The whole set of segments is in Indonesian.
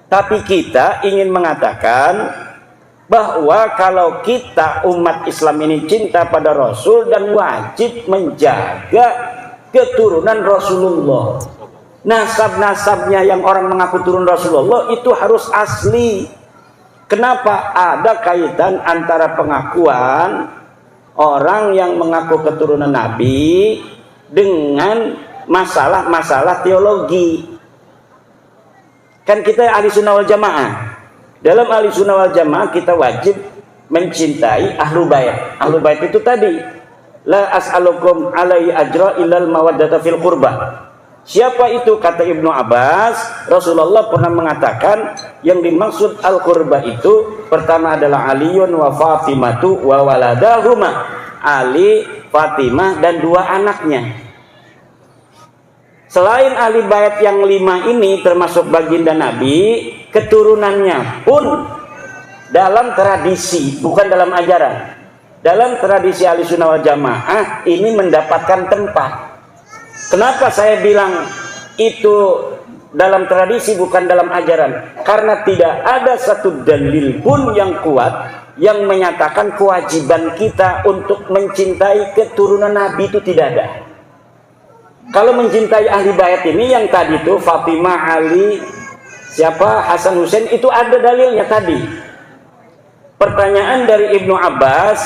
Tapi kita ingin mengatakan bahwa kalau kita umat Islam ini cinta pada Rasul dan wajib menjaga keturunan Rasulullah. Nasab-nasabnya yang orang mengaku turun Rasulullah itu harus asli. Kenapa ada kaitan antara pengakuan orang yang mengaku keturunan Nabi dengan masalah-masalah teologi? Kan kita ahli sunnah wal jamaah. Dalam ahli sunnah wal jamaah kita wajib mencintai ahlu bait. Ahlu bait itu tadi, la as'alukum alaihi ajra illal mawaddata fil qurbah. Siapa itu? Kata Ibnu Abbas, Rasulullah pernah mengatakan yang dimaksud al-qurbah itu pertama adalah Aliun wa Fatimatu wa waladahuma. Ali, Fatimah dan dua anaknya. Selain ahli bait yang 5 ini termasuk baginda Nabi, keturunannya pun dalam tradisi, bukan dalam ajaran. Dalam tradisi ahli sunnah wal jamaah ini mendapatkan tempat. Kenapa saya bilang itu dalam tradisi bukan dalam ajaran? Karena tidak ada satu dalil pun yang kuat yang menyatakan kewajiban kita untuk mencintai keturunan Nabi itu tidak ada. Kalau mencintai ahli bait ini yang tadi itu Fatimah, Ali, siapa, Hasan, Husain, itu ada dalilnya tadi. Pertanyaan dari Ibnu Abbas,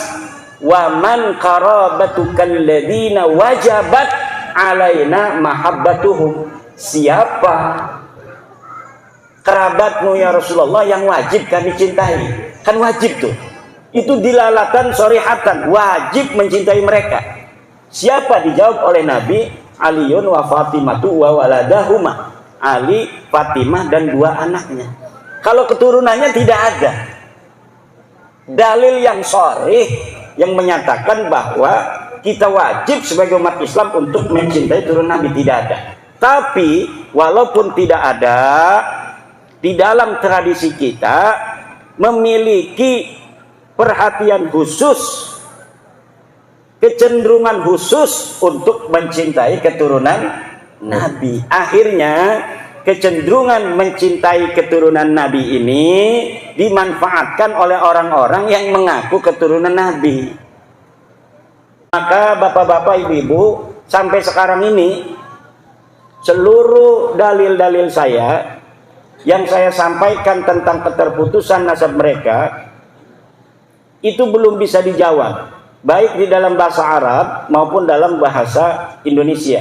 wa man qarabatukal ladina wajabat alaina mahabbatuhum. Siapa kerabatmu ya Rasulullah yang wajib kami cintai? Kan wajib tuh. Itu dilalatan sorihatan, wajib mencintai mereka. Siapa? Dijawab oleh Nabi, Aliun wa Fatimatu wa waladahuma. Ali, Fatimah dan dua anaknya. Kalau keturunannya tidak ada dalil yang sharih yang menyatakan bahwa kita wajib sebagai umat Islam untuk mencintai turun Nabi, tidak ada. Tapi walaupun tidak ada, di dalam tradisi kita memiliki perhatian khusus, kecenderungan khusus untuk mencintai keturunan Nabi. Akhirnya kecenderungan mencintai keturunan Nabi ini dimanfaatkan oleh orang-orang yang mengaku keturunan Nabi. Maka bapak-bapak, ibu-ibu, sampai sekarang ini seluruh dalil-dalil saya yang saya sampaikan tentang keterputusan nasab mereka itu belum bisa dijawab, baik di dalam bahasa Arab maupun dalam bahasa Indonesia.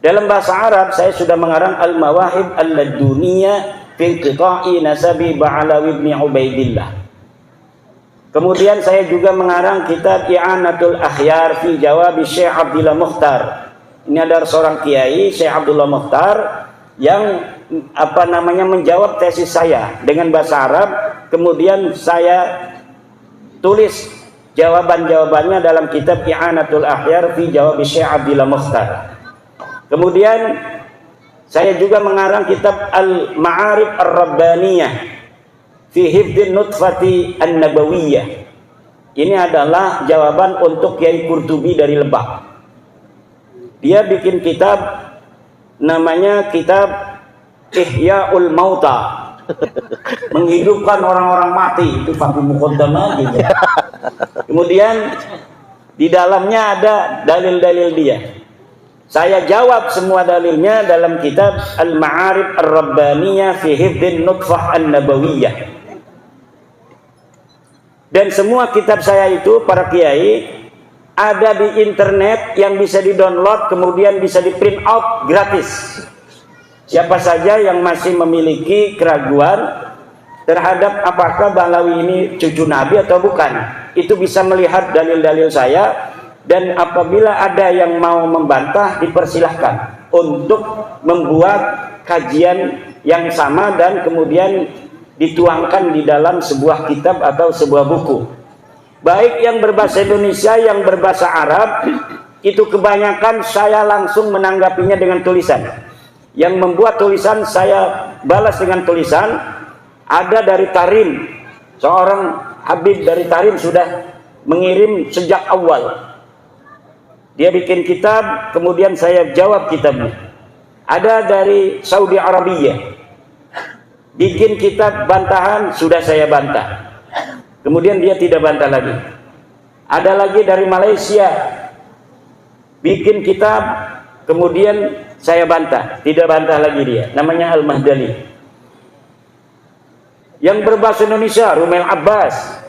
Dalam bahasa Arab saya sudah mengarang Al-Mawahib Al-Laduniyah fi Qita'i Nasabi Ba'alawi ibn Ubaidillah. Kemudian saya juga mengarang kitab I'anatul Akhyar fi Jawab Syekh Abdullah Mukhtar. Ini ada seorang kiai, Syekh Abdullah Mukhtar, yang menjawab tesis saya dengan bahasa Arab. Kemudian saya tulis jawaban-jawabannya dalam kitab I'anatul Akhyar fi Jawab Syekh Abdullah Mukhtar. Kemudian saya juga mengarang kitab Al-Ma'arif Ar-Rabbaniyah fi hifdhin nutfati an-nabawiyah. Ini adalah jawaban untuk Kiai Qurtubi dari Lebak. Dia bikin kitab namanya kitab Ihya'ul Mauta, menghidupkan orang-orang mati. Itu Fakih Muqaddamah gitu. Kemudian di dalamnya ada dalil-dalil dia. Saya jawab semua dalilnya dalam kitab Al-Ma'arif Ar-Rabbaniyah fi hifdhin nutfah an-nabawiyah. Dan semua kitab saya itu, para kiai, ada di internet yang bisa di-download, kemudian bisa di-print out gratis. Siapa saja yang masih memiliki keraguan terhadap apakah Ba'alawi ini cucu Nabi atau bukan, itu bisa melihat dalil-dalil saya. Dan apabila ada yang mau membantah, dipersilahkan untuk membuat kajian yang sama dan kemudian dituangkan di dalam sebuah kitab atau sebuah buku, baik yang berbahasa Indonesia, yang berbahasa Arab. Itu kebanyakan saya langsung menanggapinya dengan tulisan. Yang membuat tulisan saya balas dengan tulisan. Ada dari Tarim, seorang Habib dari Tarim sudah mengirim sejak awal. Dia bikin kitab, kemudian saya jawab kitabnya. Ada dari Saudi Arabia, bikin kitab bantahan, sudah saya bantah. Kemudian dia tidak bantah lagi. Ada lagi dari Malaysia, bikin kitab, kemudian saya bantah, tidak bantah lagi dia. Namanya Al-Mahdali. Yang berbahasa Indonesia, Rumail Abbas.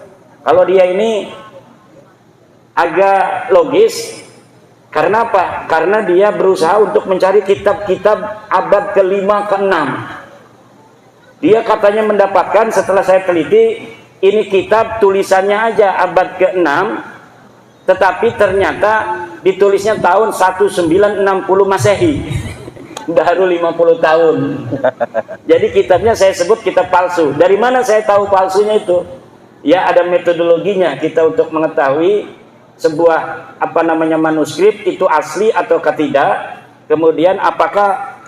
Kalau dia ini agak logis. Karena apa? Karena dia berusaha untuk mencari kitab-kitab abad ke-5, ke-6. Dia katanya mendapatkan, setelah saya teliti, ini kitab tulisannya aja abad ke-6, tetapi ternyata ditulisnya tahun 1960 Masehi. Baru 50 tahun. Jadi kitabnya saya sebut kitab palsu. Dari mana saya tahu palsunya itu? Ya, ada metodologinya kita untuk mengetahui sebuah manuskrip itu asli atau tidak. Kemudian apakah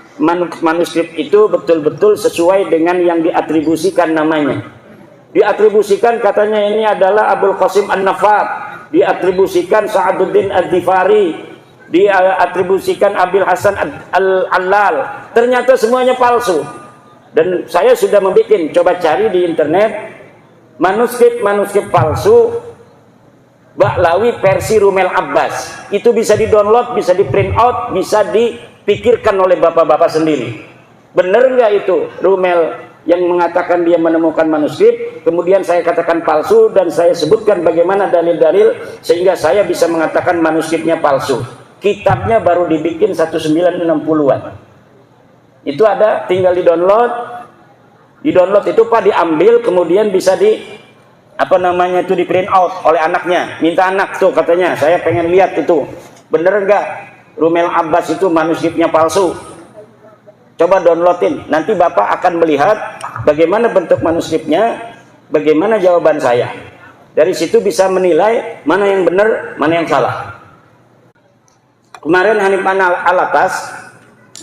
manuskrip itu betul-betul sesuai dengan yang diatribusikan namanya. Diatribusikan katanya ini adalah Abul Qasim An-Nafat, diatribusikan Sa'aduddin Ad-Difari, diatribusikan Abil Hasan Al-Allal. Ternyata semuanya palsu. Dan saya sudah membuat, coba cari di internet manuskrip palsu Ba'lawi versi Rumail Abbas. Itu bisa di-download, bisa di-print out, bisa dipikirkan oleh bapak-bapak sendiri. Benar nggak itu Rumail yang mengatakan dia menemukan manuskrip, kemudian saya katakan palsu, dan saya sebutkan bagaimana dalil-dalil sehingga saya bisa mengatakan manuskripnya palsu. Kitabnya baru dibikin 1960-an. Itu ada, tinggal di-download. Di-download itu Pak diambil, kemudian bisa di print out oleh anaknya. Minta anak tuh katanya, saya pengen lihat itu. Bener nggak Rumail Abbas itu manuskripnya palsu? Coba downloadin. Nanti Bapak akan melihat bagaimana bentuk manuskripnya, bagaimana jawaban saya. Dari situ bisa menilai mana yang benar, mana yang salah. Kemarin Hanif Alatas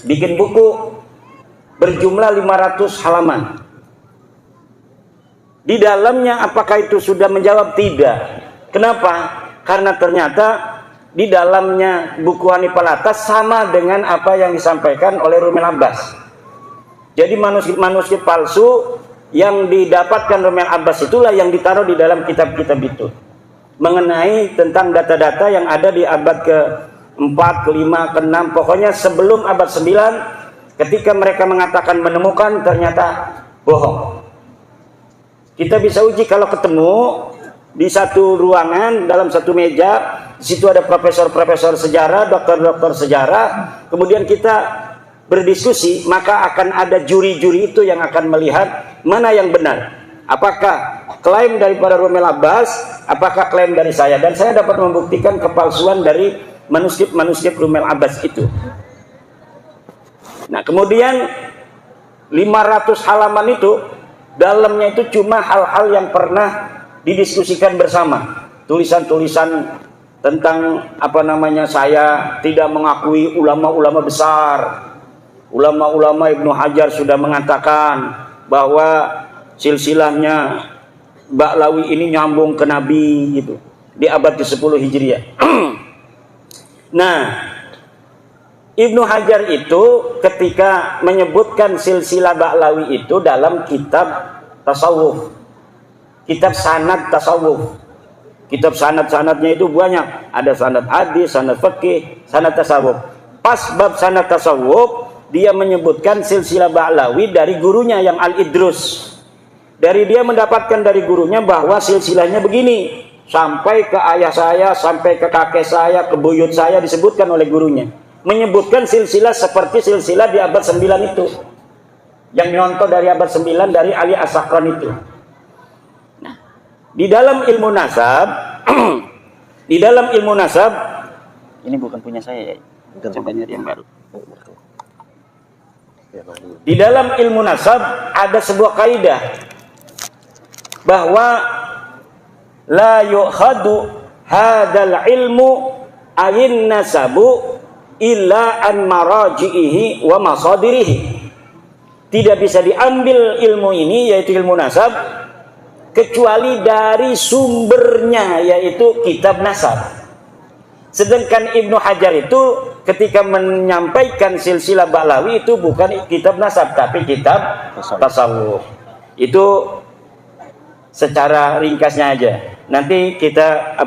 bikin buku berjumlah 500 halaman. Di dalamnya apakah itu sudah menjawab? Tidak. Kenapa? Karena ternyata di dalamnya buku Hanif Alatas sama dengan apa yang disampaikan oleh Rumail Abbas. Jadi manuskrip palsu yang didapatkan Rumail Abbas itulah yang ditaruh di dalam kitab-kitab itu. Mengenai tentang data-data yang ada di abad ke-4, ke-5, ke-6, pokoknya sebelum abad 9, ketika mereka mengatakan menemukan, ternyata bohong. Kita bisa uji kalau ketemu di satu ruangan, dalam satu meja, di situ ada profesor-profesor sejarah, dokter-dokter sejarah, kemudian kita berdiskusi, maka akan ada juri-juri itu yang akan melihat mana yang benar. Apakah klaim daripada Rumail Abbas, apakah klaim dari saya, dan saya dapat membuktikan kepalsuan dari manuskrip Rumail Abbas itu. Nah, kemudian 500 halaman itu dalamnya itu cuma hal-hal yang pernah didiskusikan bersama. Tulisan-tulisan tentang saya tidak mengakui ulama-ulama besar. Ulama-ulama Ibnu Hajar sudah mengatakan bahwa silsilahnya Ba'lawi ini nyambung ke Nabi gitu, di abad ke-10 Hijriah. Nah, Ibnu Hajar itu ketika menyebutkan silsilah Ba'lawi itu dalam kitab tasawuf, kitab sanad tasawuf. Kitab sanad-sanadnya itu banyak, ada sanad hadis, sanad fikih, sanad tasawuf. Pas bab sanad tasawuf, dia menyebutkan silsilah Ba'lawi dari gurunya yang Al-Idrus. Dari dia mendapatkan dari gurunya bahwa silsilahnya begini, sampai ke ayah saya, sampai ke kakek saya, ke buyut saya, disebutkan oleh gurunya. Menyebutkan silsilah seperti silsilah di abad 9 itu, yang nyontoh dari abad 9 dari Ali As-Sakran itu. Nah, di dalam ilmu nasab di dalam ilmu nasab, ini bukan punya saya ya, coba nyari yang baru. Di dalam ilmu nasab ada sebuah kaidah bahwa la yu'khadu hadal ilmu ayin nasabu illa an maraji'ihi wa masadirihi. Tidak bisa diambil ilmu ini, yaitu ilmu nasab, kecuali dari sumbernya, yaitu kitab nasab. Sedangkan Ibnu Hajar itu ketika menyampaikan silsilah Ba'lawi itu bukan kitab nasab, tapi kitab tasawuf. Itu secara ringkasnya aja. Nanti kita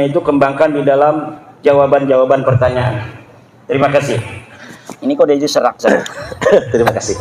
itu kembangkan di dalam jawaban-jawaban pertanyaan. Terima kasih. Ini kok dia serak. Terima kasih.